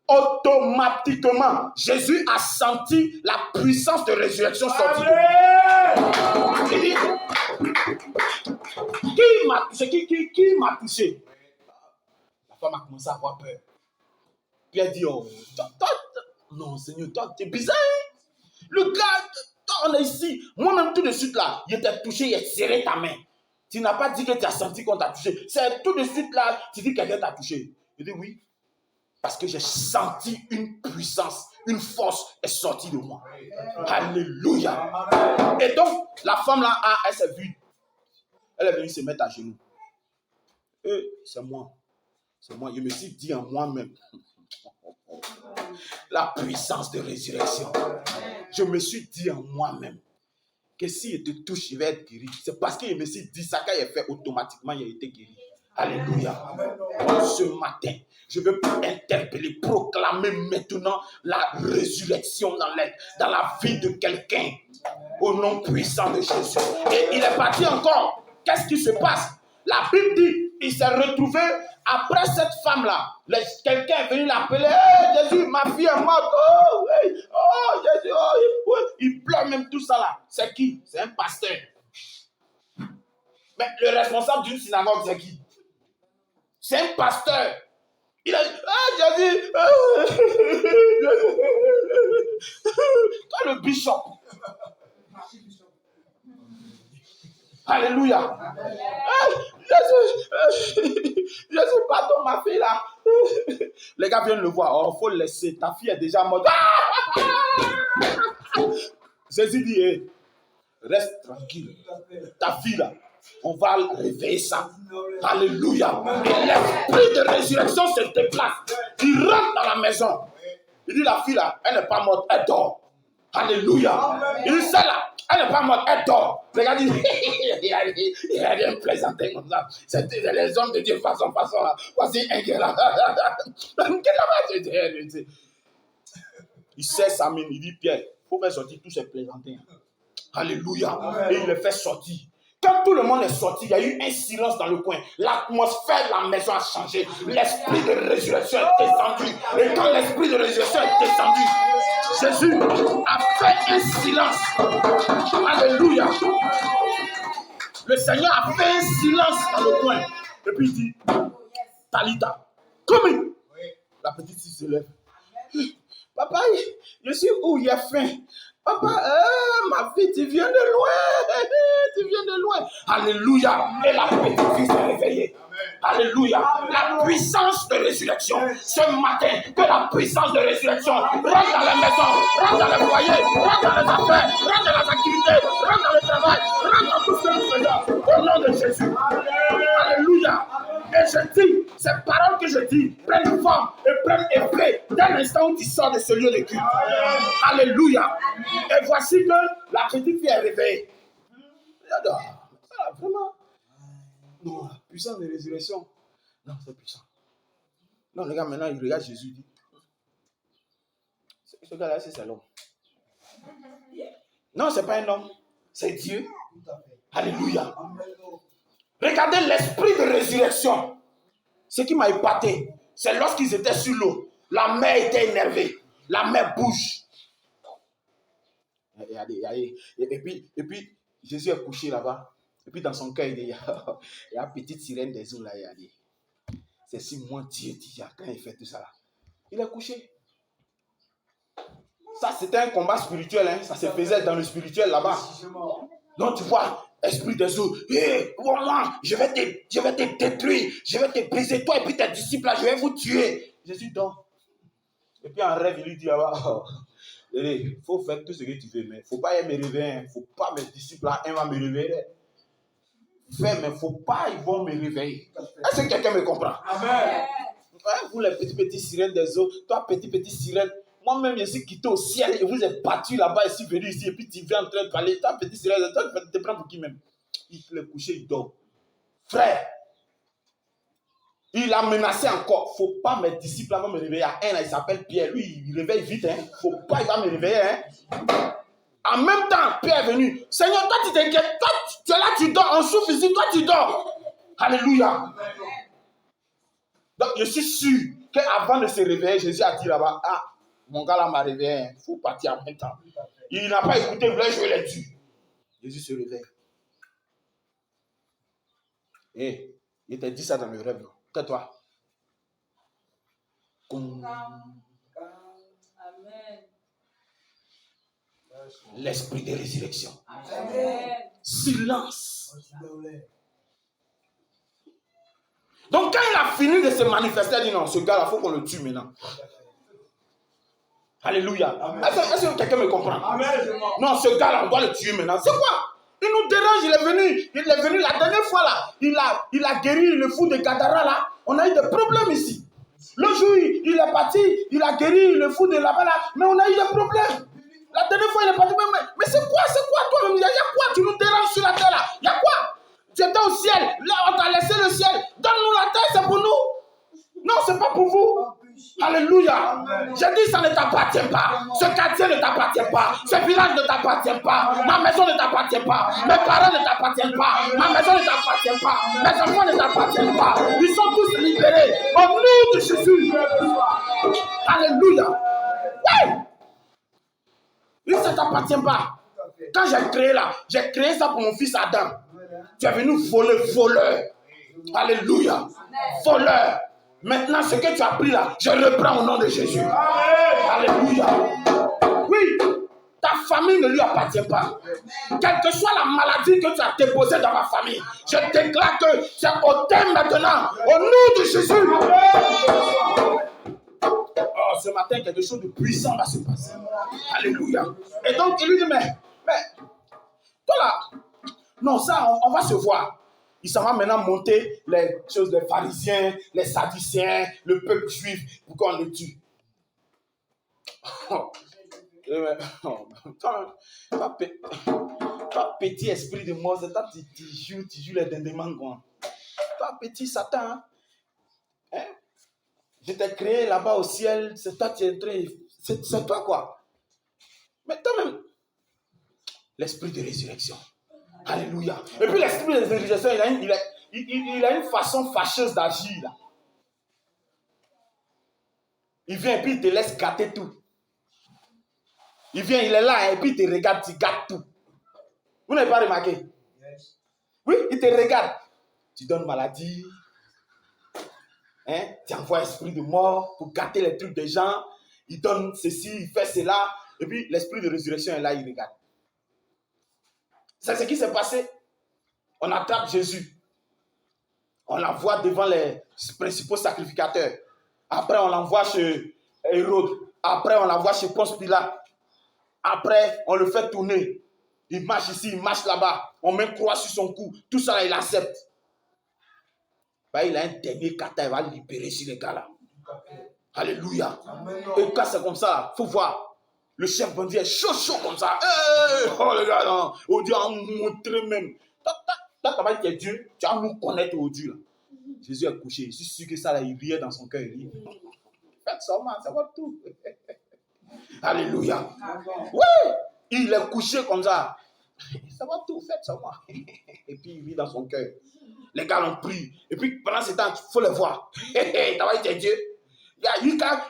automatiquement, Jésus a senti la puissance de résurrection sortir. Il dit, qui m'a touché? Qui m'a touché? La femme a commencé à avoir peur. Puis elle dit, oh, non Seigneur, toi, t'es bizarre. Le gars, toi, on est ici. Moi-même, tout de suite là, il t'a touché, il a serré ta main. Tu n'as pas dit que tu as senti qu'on t'a touché. C'est tout de suite là, tu dis que quelqu'un t'a touché. Je dis oui. Parce que j'ai senti une puissance, une force est sortie de moi. Alléluia. Et donc, la femme là, elle s'est vue. Elle est venue se mettre à genoux. Et c'est moi. C'est moi. Je me suis dit en moi-même. La puissance de résurrection. Je me suis dit en moi-même que si je te touche, je vais être guéri. C'est parce que je me suis dit ça, quand il est fait automatiquement, il a été guéri. Alléluia. Ce matin, je veux interpeller, proclamer maintenant la résurrection dans la vie de quelqu'un. Au nom puissant de Jésus. Et il est parti encore. Qu'est-ce qui se passe? La Bible dit, il s'est retrouvé après cette femme-là. Quelqu'un est venu l'appeler. Hey, Jésus, ma fille est morte. Oh, hey, oh Jésus, oh, il pleure même tout ça là. C'est qui? C'est un pasteur. Mais le responsable d'une synagogue, c'est qui? C'est un pasteur. Il a dit, ah Jésus, toi le bishop. Alléluia. Jésus, pardon, ma fille là. Les gars viennent le voir. Oh, il faut le laisser. Ta fille est déjà morte. Jésus dit, hey, reste tranquille. Ta fille là, on va réveiller ça. Alléluia. Et l'esprit de résurrection se déplace. Il rentre dans la maison. Il dit, la fille là, elle n'est pas morte, elle dort. Alléluia. Il dit, celle-là, elle n'est pas morte, elle dort. Regarde, il a rien plaisanté comme ça. C'était les hommes de Dieu façon là. Voici un gars là. Il sait sa mine, il dit, Pierre, il faut faire sortir tous ces plaisantins. Alléluia. Et il les fait sortir. Quand tout le monde est sorti, il y a eu un silence dans le coin. L'atmosphère de la maison a changé. L'esprit de résurrection est descendu. Et quand l'esprit de résurrection est descendu, Jésus a fait un silence. Alléluia. Le Seigneur a fait un silence dans le coin. Et puis il dit, Talita, come. La petite fille se lève. Papa, je suis où? Il y a faim. Papa, ma fille, tu viens de loin. Tu viens de loin. Alléluia. Et la petite fille s'est réveillée. Alléluia. La puissance de résurrection. Ce matin, que la puissance de résurrection rentre dans les maisons, rentre dans les foyers, rentre dans les affaires, rentre dans les activités, rentre dans le travail, rentre dans tout ce que nous faisons. Au nom de Jésus. Alléluia. Et je dis, ces paroles que je dis prennent forme et prennent effet dès l'instant où tu sors de ce lieu de culte. Alléluia. Et voici que la petite fille est réveillée. J'adore. Ça, vraiment. Non, la puissance de résurrection. Non, c'est puissant. Non, les gars, maintenant, il regarde Jésus. Il dit, ce gars-là, c'est l'homme. Non, ce n'est pas un homme. C'est Dieu. Alléluia. Regardez l'esprit de résurrection. Ce qui m'a épaté, c'est lorsqu'ils étaient sur l'eau. La mer était énervée. La mer bouge. Et puis, Jésus est couché là-bas. Et puis, dans son cœur, il y a une petite sirène des eaux là. Il a dit, c'est si moi Dieu dit, quand il fait tout ça là. Il est couché. Ça, c'était un combat spirituel. Hein. Ça se faisait dans le spirituel là-bas. Donc, tu vois, esprit des eaux, moi, je vais te détruire, je vais te briser, toi et puis tes disciples là, je vais vous tuer. Jésus dort. Et puis en rêve, il lui dit, il faut faire tout ce que tu veux, mais il ne faut pas me réveiller. Il ne faut pas mes disciples là, un va me réveiller. Fais, mais il ne faut pas, ils vont me réveiller. Est-ce que quelqu'un me comprend? Amen. Ouais, vous les petits sirènes des eaux, toi petit sirène. Moi-même, je suis quitté au ciel et vous êtes battu là-bas et je suis venu ici et puis tu viens en train de parler. Toi, petit sirène, toi, tu te prends pour qui même? Il est couché, il dort. Frère, il a menacé encore. Il ne faut pas mes disciples vont me réveiller. À un, il s'appelle Pierre. Lui, il réveille vite. Hein. Faut pas, il va me réveiller. Hein. En même temps, Pierre est venu. Seigneur, toi, tu t'inquiètes. Toi, tu es là, tu dors. On souffle ici, toi, tu dors. Alléluia. Donc, je suis sûr qu'avant de se réveiller, Jésus a dit là-bas, ah, mon gars là m'a réveillé, il faut partir en même temps. Il n'a pas écouté, il voulait jouer les dieux. Jésus se réveille. Et il t'a dit ça dans le rêve. Tais-toi. Amen. L'esprit de résurrection. Amen. Silence. Donc quand il a fini de se manifester, il dit non, ce gars-là, il faut qu'on le tue maintenant. Alléluia. Est-ce que quelqu'un me comprend? Amen. Non, ce gars-là, on doit le tuer maintenant. C'est quoi? Il nous dérange, il est venu la dernière fois là. Il a guéri le fou de Gadara là. On a eu des problèmes ici. Le jour, il est parti, il a guéri le fou de là-bas là. Mais on a eu des problèmes. La dernière fois, il est parti. Mais c'est quoi toi? Il y a quoi? Tu nous déranges sur la terre là? Il y a quoi? Tu étais au ciel. Là, on t'a laissé le ciel. Donne-nous la terre, c'est pour nous. Non, c'est pas pour vous. Alléluia. J'ai dit, ça ne t'appartient pas. Ce quartier ne t'appartient pas. Ce village ne t'appartient pas. Ma maison ne t'appartient pas. Mes parents ne t'appartiennent pas. Ma maison ne t'appartient pas. Mes enfants ne t'appartiennent pas. Ils sont tous libérés. Au nom de Jésus. Alléluia. Oui. Il ne t'appartient pas. Quand j'ai créé là, j'ai créé ça pour mon fils Adam. Tu es venu voler, voleur. Alléluia. Voleur. Maintenant, ce que tu as pris là, je reprends au nom de Jésus. Alléluia. Oui, ta famille ne lui appartient pas. Quelle que soit la maladie que tu as déposée dans ma famille, je déclare que c'est ôté maintenant. Au nom de Jésus. Oh, ce matin, quelque chose de puissant va se passer. Alléluia. Et donc, il lui dit, mais toi là, non, ça, on va se voir. Il s'en va maintenant monter les choses des pharisiens, les sadducéens, le peuple juif, pour qu'on les tue. Toi, petit esprit de mort, c'est toi, tu joues les dindemans, quoi. Toi, petit Satan, hein? Je t'ai créé là-bas au ciel, c'est toi, tu es entré, c'est toi, quoi. Mais toi-même, l'esprit de résurrection. Alléluia. Et puis l'esprit de résurrection, il a une façon fâcheuse d'agir, là. Il vient et puis il te laisse gâter tout. Il vient, il est là et puis il te regarde, tu gâtes tout. Vous n'avez pas remarqué? Oui, il te regarde. Tu donnes maladie. Hein? Tu envoies esprit de mort pour gâter les trucs des gens. Il donne ceci, il fait cela. Et puis l'esprit de résurrection est là, il regarde. C'est ce qui s'est passé. On attrape Jésus. On l'envoie devant les principaux sacrificateurs. Après, on l'envoie chez Hérode. Après, on l'envoie chez Ponce Pilate. Après, on le fait tourner. Il marche ici, il marche là-bas. On met une croix sur son cou. Tout ça, là, il accepte. Bah, il a un dernier kata, il va libérer sur les gars là. Alléluia. Amen. Et quand c'est comme ça, il faut voir. Le chef bandit est chaud comme ça. Hey, oh les gars, là. On dit à montrer même. Toi, tu es Dieu, tu vas nous connaître au Dieu. Là. Jésus est couché. Je suis sûr que ça, là, il riait dans son cœur. Il dit, faites ça, man, ça va tout. Alléluia. Oui, il est couché comme ça. Ça va tout, faites ça, moi. Et puis il rit dans son cœur. Les gars l'ont pris. Et puis pendant ce temps, il faut les voir. T'as été Dieu.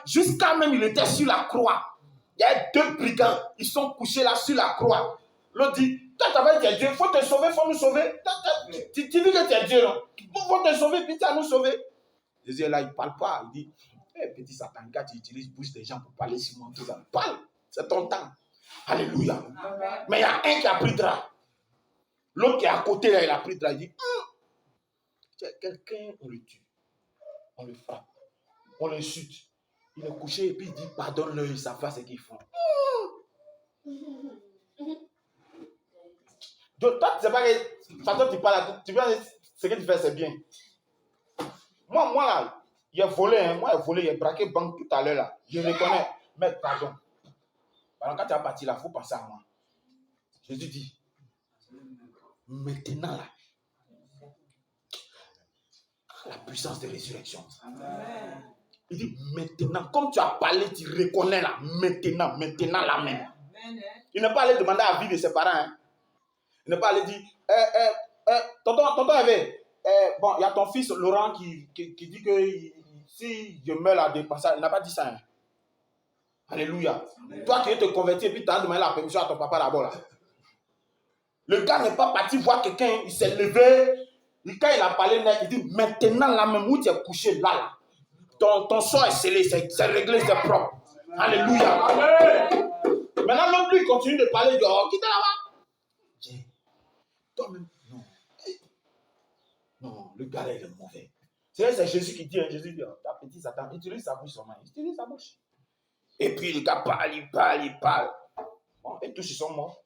Jusqu'à même, il était sur la croix. Il y a 2 brigands. Ils sont couchés là sur la croix. L'autre dit, toi, t'as été Dieu. Il faut te sauver, il faut nous sauver. Tu dis que tu es Dieu, non? Il faut te sauver, puis tu vas nous sauver. Jésus est là, il ne parle pas. Il dit, petit Satan, quand tu utilises bouche des gens pour parler sur moi, tout ça, parle. C'est ton temps. Alléluia. Amen. Mais il y a un qui a pris drap. L'autre qui est à côté, là, il a pris drap. Il dit, quelqu'un, on le tue. On le frappe. On l'insulte. Il est couché et puis il dit, pardonne-le, ils savent pas ce qu'ils font. Donc, toi, tu sais pas que, façon tu parles, tu vois, ce que tu fais, c'est bien. Moi, là, il a volé, hein. Moi, il a volé, il a braqué banque tout à l'heure, là. Je reconnais. Mais pardon. Alors, quand tu vas partir là, il faut penser à moi. Jésus dit, maintenant, là, la puissance de résurrection. Amen. Il dit, maintenant, comme tu as parlé, tu reconnais là, maintenant là même. Il n'est pas allé demander à vie de ses parents. Hein. Il n'est pas allé dire, tonton Hervé, bon, il y a ton fils Laurent qui dit que si je meurs là, de passage, il n'a pas dit ça. Hein. Alléluia. Amen. Toi qui es te converti et puis tu as demandé la permission à ton papa d'abord là. Le gars n'est pas parti voir quelqu'un, il s'est levé. Et quand il a parlé, il dit, maintenant là même où tu es couché là. Ton sort est scellé, c'est réglé, c'est propre. Alléluia. Amen. Maintenant, l'homme, lui, continue de parler de oh, qui t'es là-bas? Toi-même, non. Non, le gars là, il est mauvais. C'est Jésus qui dit, hein, Jésus dit, ta petite Satan, utilise sa bouche seulement. Utilise sa bouche. Et puis, le gars parle, il parle. Bon, et tous, ils sont morts.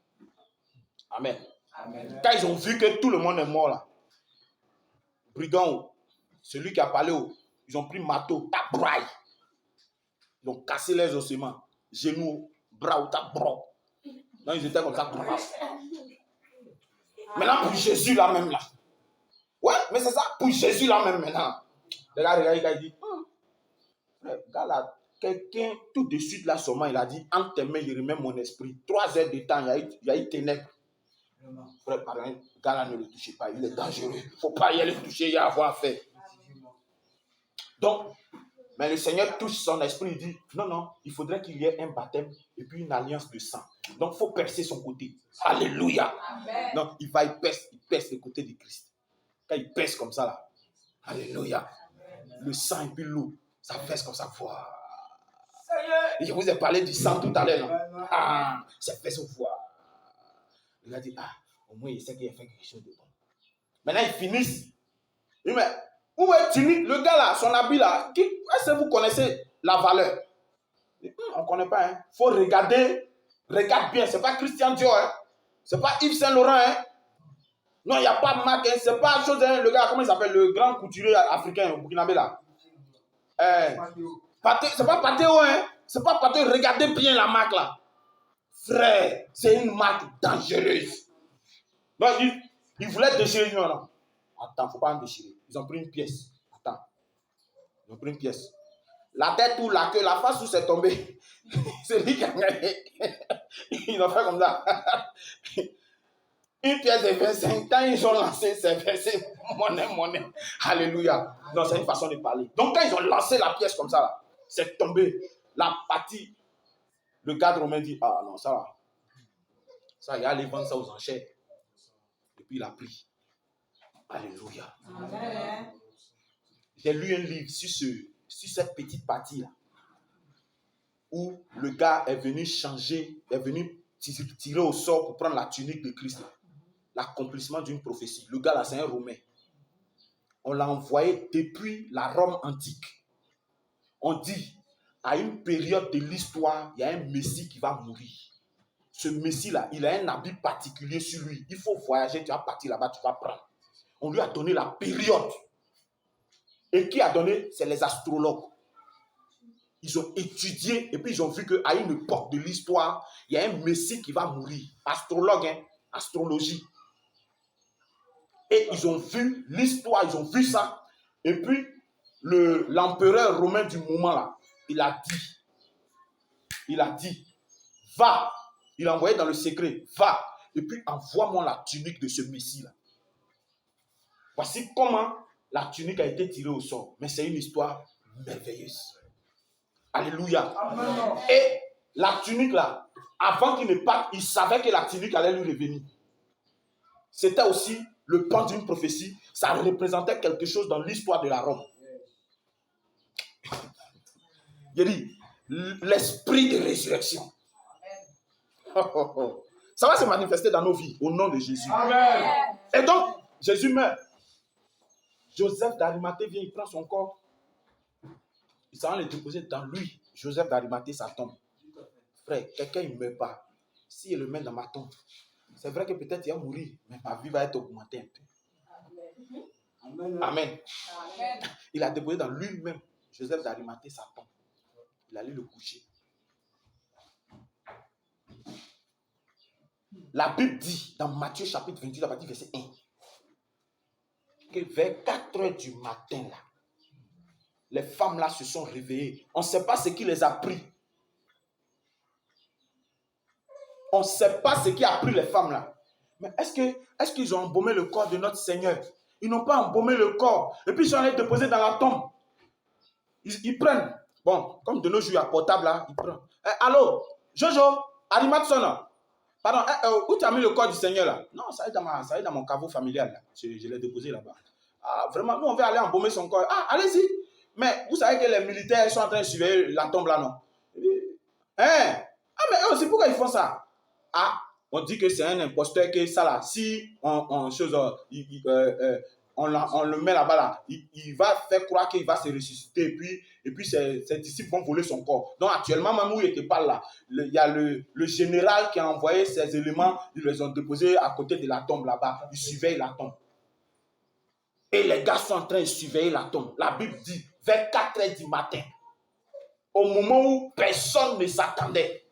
Amen. Amen. Quand ils ont vu que tout le monde est mort là, brigand, celui qui a parlé, ils ont pris marteau, ta braille. Ils ont cassé les ossements, genoux, bras ou ta bras. Donc ils étaient comme ça. Maintenant pour Jésus là même là. Ouais, mais c'est ça, pour Jésus là même maintenant. Le gars regarde, il dit, gars là, quelqu'un tout de suite là seulement, il a dit, entre tes mains, il remet mon esprit. 3 heures de temps, il y a eu ténèbres. Frère, par exemple, le gars là ne le touchez pas, il est dangereux. Il ne faut pas y aller le toucher, il y a à avoir fait. Donc, mais le Seigneur touche son esprit, il dit, non, il faudrait qu'il y ait un baptême et puis une alliance de sang. Donc, il faut percer son côté. Alléluia. Amen. Donc, il perce le côté de Christ. Quand il perce comme ça, là, alléluia. Amen. Le sang et puis l'eau, ça perce comme ça. Et je vous ai parlé du sang tout à l'heure. Ah, ça perce au foie. Il a dit, au moins, il sait qu'il a fait quelque chose de bon. Maintenant, ils finissent. Il dit, mais où est Tini? Le gars là, son habit là, est-ce que vous connaissez la valeur? On ne connaît pas. Il faut regarder. Regarde bien. Ce n'est pas Christian Dior. Hein. Ce n'est pas Yves Saint Laurent. Hein. Non, il n'y a pas Marc. Hein. Ce n'est pas chose. Hein. Le gars, comment il s'appelle? Le grand couturier africain au Burkinabé là. Ce n'est pas Patéo. Hein. C'est pas parce que regardez bien la marque là. Frère, c'est une marque dangereuse. Donc, ils voulaient déchirer. Non. Attends, faut pas en déchirer. Ils ont pris une pièce. Attends. Ils ont pris une pièce. La tête ou la queue, la face où c'est tombé. C'est lui qui a gagné. Ils ont fait comme ça. Une pièce de 25 ans, ils ont lancé, c'est monnaie. Alléluia. Non, c'est une façon de parler. Donc, quand ils ont lancé la pièce comme ça, là, c'est tombé. La partie, le garde romain dit, ah non, ça va. Ça, il allait vendre ça aux enchères. Et puis, il a pris. Alléluia. Amen. J'ai lu un livre sur cette petite partie-là, où le gars est venu changer, est venu tirer au sort pour prendre la tunique de Christ. L'accomplissement d'une prophétie. Le gars là, c'est un Romain. On l'a envoyé depuis la Rome antique. On dit, à une période de l'histoire, il y a un Messie qui va mourir. Ce Messie-là, il a un habit particulier sur lui. Il faut voyager, tu vas partir là-bas, tu vas prendre. On lui a donné la période. Et qui a donné? C'est les astrologues. Ils ont étudié et puis ils ont vu qu'à une époque de l'histoire, il y a un Messie qui va mourir. Astrologue, hein? Astrologie. Et ils ont vu l'histoire, ils ont vu ça. Et puis, l'empereur romain du moment là, il a dit, va. Il a envoyé dans le secret, va. Et puis, envoie-moi la tunique de ce Messie là. Voici comment la tunique a été tirée au sort. Mais c'est une histoire merveilleuse. Alléluia. Amen. Et la tunique là, avant qu'il ne parte, il savait que la tunique allait lui revenir. C'était aussi le pan d'une prophétie. Ça représentait quelque chose dans l'histoire de la Rome. Il dit, l'esprit de résurrection. Ça va se manifester dans nos vies, au nom de Jésus. Amen. Et donc, Jésus meurt. Joseph d'Arimathée vient, il prend son corps. Il s'en va le déposer dans lui. Joseph d'Arimathée, sa tombe. Frère, quelqu'un ne meurt pas. S'il le met dans ma tombe, c'est vrai que peut-être il va mourir, mais ma vie va être augmentée un peu. Amen. Amen. Amen. Il a déposé dans lui-même, Joseph d'Arimathée, sa tombe. Il allait le coucher. La Bible dit, dans Matthieu chapitre 28, la partie verset 1, que vers 4 heures du matin, là, les femmes là se sont réveillées. On ne sait pas ce qui les a pris. On ne sait pas ce qui a pris les femmes là. Mais est-ce qu'ils ont embaumé le corps de notre Seigneur? Ils n'ont pas embaumé le corps. Et puis ils sont allés déposer dans la tombe. Ils prennent. Bon, comme de nos jours à portable là, ils prennent. Allô, Jojo, Arimatson. Pardon, où tu as mis le corps du Seigneur là? Non, ça est dans mon caveau familial là. Je l'ai déposé là-bas. Ah, vraiment, nous on va aller embaumer son corps. Ah, allez-y. Mais vous savez que les militaires sont en train de surveiller la tombe là, non? Hein? Ah, mais eux aussi, pourquoi ils font ça? Ah, on dit que c'est un imposteur, que ça là, si on le met là-bas là, il va faire croire qu'il va se ressusciter et puis ses disciples vont voler son corps. Donc actuellement, même où il était pas là, il y a le général qui a envoyé ses éléments, ils les ont déposés à côté de la tombe là-bas. Ils surveillent la tombe. Et les gars sont en train de surveiller la tombe. La Bible dit, vers 4 heures du matin, au moment où personne ne s'attendait,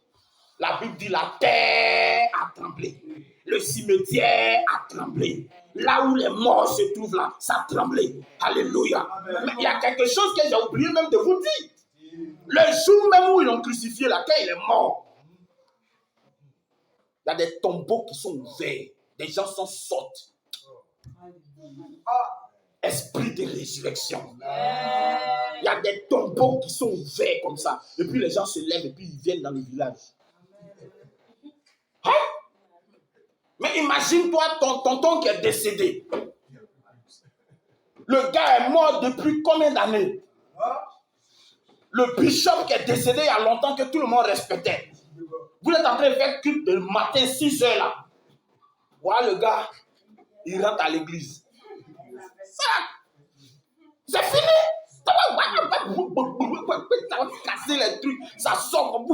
la Bible dit, la terre a tremblé. Le cimetière a tremblé. Là où les morts se trouvent là, ça a tremblé. Alléluia. Mais il y a quelque chose que j'ai oublié même de vous dire. Le jour même où ils l'ont crucifié, là, quand il est mort, il y a des tombeaux qui sont ouverts. Des gens s'en sortent. Esprit de résurrection. Il y a des tombeaux qui sont ouverts comme ça. Et puis les gens se lèvent et puis ils viennent dans le village. Hein? Mais imagine-toi ton tonton qui est décédé. Le gars est mort depuis combien d'années? Le bishop qui est décédé il y a longtemps que tout le monde respectait. Vous êtes en train de faire culte le matin 6 heures là. Voilà le gars, il rentre à l'église. C'est fini. Ça va casser les trucs. Ça sort.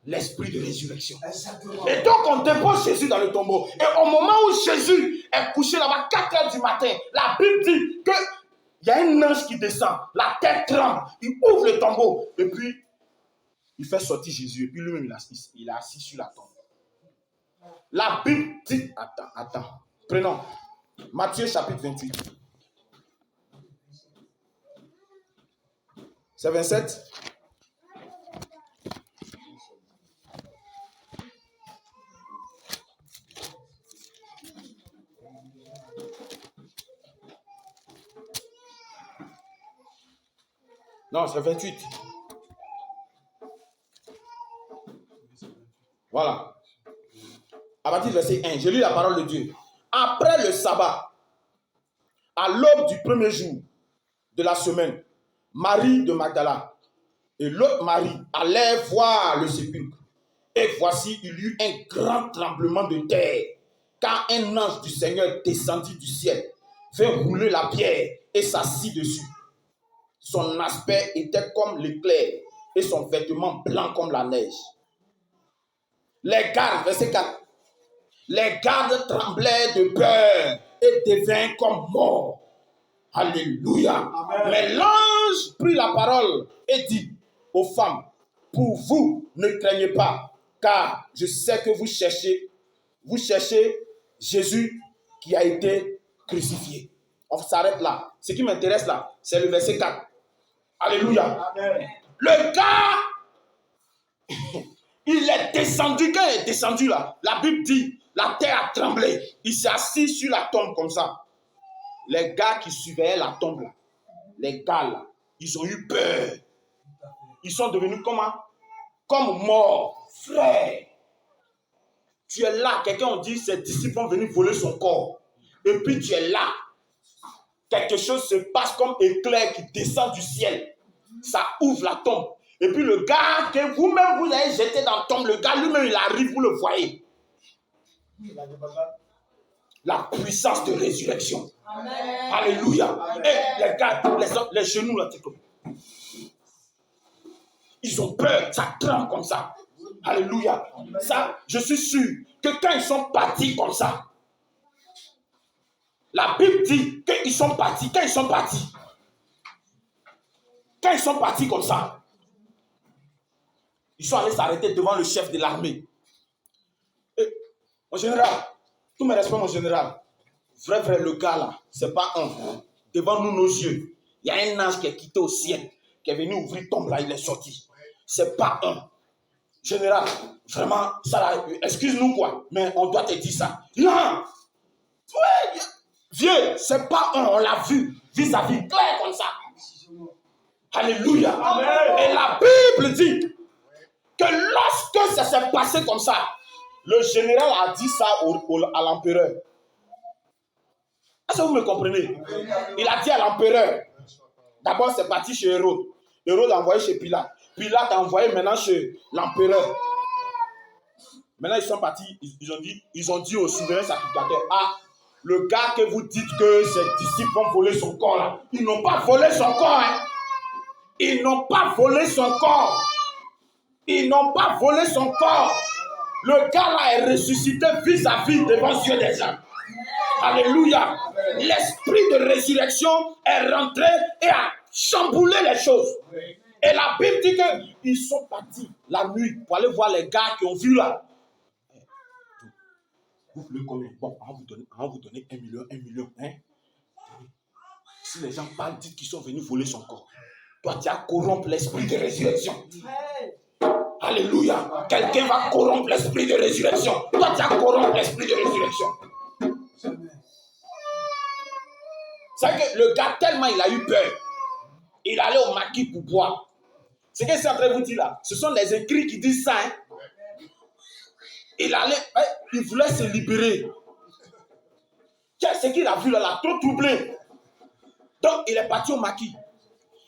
L'esprit de résurrection. Et donc on dépose Jésus dans le tombeau. Et au moment où Jésus est couché là-bas, 4 heures du matin, la Bible dit que Il y a un ange qui descend, la terre tremble, il ouvre le tombeau, et puis il fait sortir Jésus, et puis lui-même il est assis sur la tombe. La Bible dit, attends, prenons Matthieu chapitre 28. C'est 27. Non, c'est 28. Voilà. À partir du verset 1, je lis la parole de Dieu. Après le sabbat, à l'aube du premier jour de la semaine, Marie de Magdala et l'autre Marie allaient voir le sépulcre. Et voici, il y eut un grand tremblement de terre, car un ange du Seigneur descendit du ciel, vint rouler la pierre et s'assit dessus. Son aspect était comme l'éclair et son vêtement blanc comme la neige. Les gardes, verset 4, les gardes tremblaient de peur et devinrent comme morts. Alléluia. Amen. Mais l'ange prit la parole et dit aux femmes, pour vous, ne craignez pas, car je sais que vous cherchez Jésus qui a été crucifié. On s'arrête là. Ce qui m'intéresse là, c'est le verset 4. Alléluia. Amen. Le gars, il est descendu. Quand il est descendu là, la Bible dit, la terre a tremblé. Il s'est assis sur la tombe comme ça. Les gars qui surveillaient la tombe là, les gars là, ils ont eu peur. Ils sont devenus comment? Comme morts. Frère, tu es là, quelqu'un dit, ses disciples vont venir voler son corps. Et puis tu es là. Quelque chose se passe comme éclair qui descend du ciel. Ça ouvre la tombe. Et puis le gars que vous-même vous avez jeté dans la tombe, le gars lui-même il arrive, vous le voyez. La puissance de résurrection. Amen. Alléluia. Amen. Et les gars, les genoux là, ils ont peur, ça tremble comme ça. Alléluia. Ça, je suis sûr que quand ils sont partis comme ça, la Bible dit qu'ils sont partis. Quand ils sont partis comme ça, ils sont allés s'arrêter devant le chef de l'armée. Et, mon général, tout mes respects, mon général, vrai, le gars là, c'est pas un. Devant nous, nos yeux, il y a un ange qui est quitté au ciel, qui est venu ouvrir tombe là, il est sorti. C'est pas un. Général, vraiment, ça là, excuse-nous quoi, mais on doit te dire ça. Non! Ouais, vieux, c'est pas un, on l'a vu, vis-à-vis, clair comme ça. Alléluia. Amen. Et la Bible dit que lorsque ça s'est passé comme ça, le général a dit ça à l'empereur. Est-ce que vous me comprenez? Il a dit à l'empereur. D'abord, c'est parti chez Hérode. Hérode a envoyé chez Pilate. Pilate a envoyé maintenant chez l'empereur. Maintenant, ils sont partis. Ils ont dit au souverain sacrificateur, ah, le gars que vous dites que ses disciples vont voler son corps là, ils n'ont pas volé son corps. Hein. Ils n'ont pas volé son corps. Ils n'ont pas volé son corps. Le gars là est ressuscité vis-à-vis devant les yeux des gens. Alléluia. L'esprit de résurrection est rentré et a chamboulé les choses. Et la Bible dit qu'ils sont partis la nuit pour aller voir les gars qui ont vu là. Vous voulez combien? Bon, on va vous donner 1 million. Hein? Si les gens parlent, dites qu'ils sont venus voler son corps. Toi, tu as corrompre l'esprit de résurrection. Alléluia. Quelqu'un va corrompre l'esprit de résurrection. Toi, tu as corrompre l'esprit de résurrection. C'est que le gars, tellement il a eu peur, il allait au maquis pour boire. Ce que c'est en train de vous dire là, ce sont les écrits qui disent ça. Hein? Il voulait se libérer. Ce qu'il a vu là, l'a trop troublé. Donc, il est parti au maquis.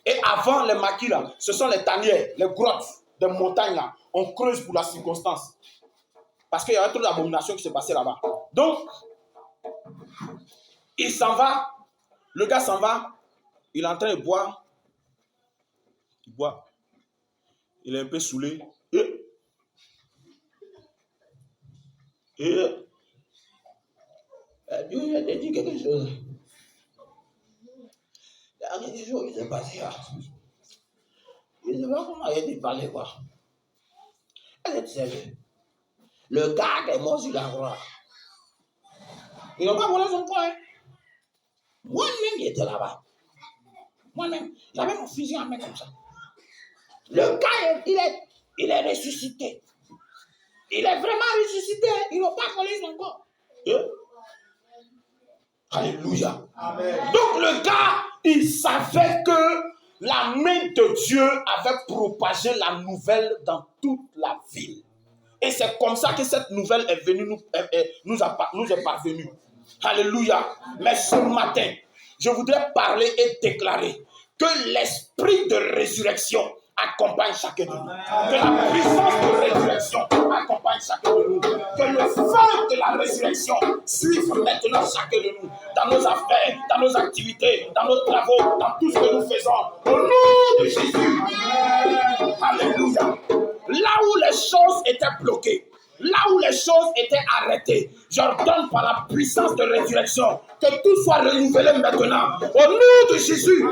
Et avant les maquis là, ce sont les tanières, les grottes des montagnes là. On creuse pour la circonstance. Parce qu'il y avait trop d'abominations qui se passaient là-bas. Donc, il s'en va. Le gars s'en va. Il est en train de boire. Il boit. Il est un peu saoulé. Dieu a dit quelque chose. j'ai dit, il s'est passé là. Je ne sais pas comment il a été parlé, quoi. Elle est sérieuse. Le gars est mort sur la croix. Ils n'ont pas volé son corps. Hein. Moi-même, il était là-bas. Moi-même, j'avais mon fusil en main comme ça. Le gars, il est ressuscité. Il est vraiment ressuscité. Ils n'ont pas volé son corps. Alléluia. Amen. Donc le gars, il savait que la main de Dieu avait propagé la nouvelle dans toute la ville. Et c'est comme ça que cette nouvelle est venue nous est parvenue. Alléluia. Mais ce matin, je voudrais parler et déclarer que l'esprit de résurrection accompagne chacun de nous. Que la puissance de résurrection accompagne chacun de nous. Que le feu de la résurrection suive maintenant chacun de nous. Dans nos affaires, dans nos activités, dans nos travaux, dans tout ce que nous faisons. Au nom de Jésus. Alléluia. Là où les choses étaient bloquées, là où les choses étaient arrêtées, j'ordonne par la puissance de résurrection que tout soit renouvelé maintenant. Au nom de Jésus.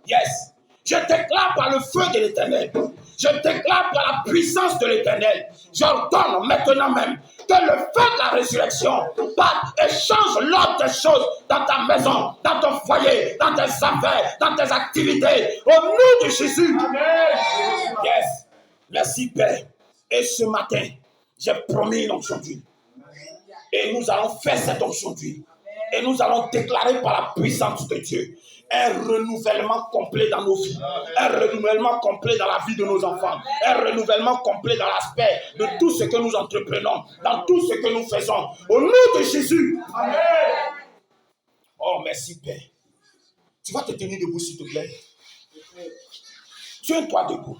Yes. Je déclare par le feu de l'Éternel. Je déclare par la puissance de l'Éternel. J'ordonne maintenant même que le feu de la résurrection parte et change l'ordre des choses dans ta maison, dans ton foyer, dans tes affaires, dans tes activités. Au nom de Jésus. Amen. Yes. Merci Père. Et ce matin, j'ai promis une onction d'huile. Et nous allons faire cette onction d'huile. Et nous allons déclarer par la puissance de Dieu un renouvellement complet dans nos vies, un renouvellement complet dans la vie de nos enfants, un renouvellement complet dans l'aspect de tout ce que nous entreprenons, dans tout ce que nous faisons. Au nom de Jésus. Amen. Oh, merci Père. Tu vas te tenir debout, s'il te plaît. Tiens-toi debout.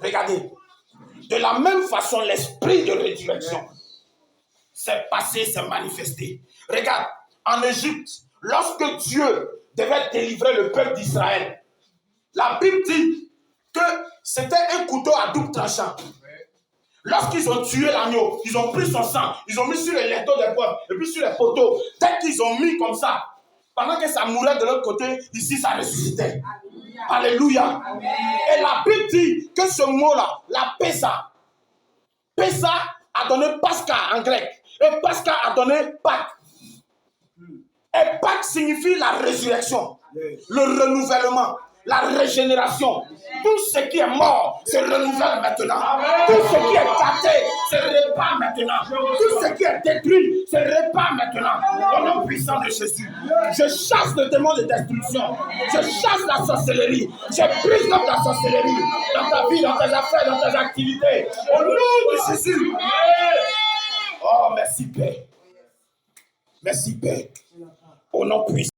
Regardez. De la même façon, l'esprit de résurrection s'est passé, s'est manifesté. Regarde, en Égypte, lorsque Dieu devait délivrer le peuple d'Israël, la Bible dit que c'était un couteau à double tranchant. Lorsqu'ils ont tué l'agneau, ils ont pris son sang, ils ont mis sur les linteaux des peuples, et puis sur les poteaux. Dès qu'ils ont mis comme ça, pendant que ça mourait de l'autre côté, ici ça ressuscitait. Alléluia. Amen. Et la Bible dit que ce mot-là, la Pessa a donné Pascha en grec. Et Pascha a donné Pâques. Et Pâques signifie la résurrection, le renouvellement, la régénération. Tout ce qui est mort se renouvelle maintenant. Tout ce qui est gâté se répand maintenant. Tout ce qui est détruit se répand maintenant. Au nom puissant de Jésus, je chasse le démon de destruction. Je chasse la sorcellerie. Je brise donc la sorcellerie dans ta vie, dans tes affaires, dans tes activités. Au nom de Jésus. Oh, merci Père. Merci Père. Au nom puissant.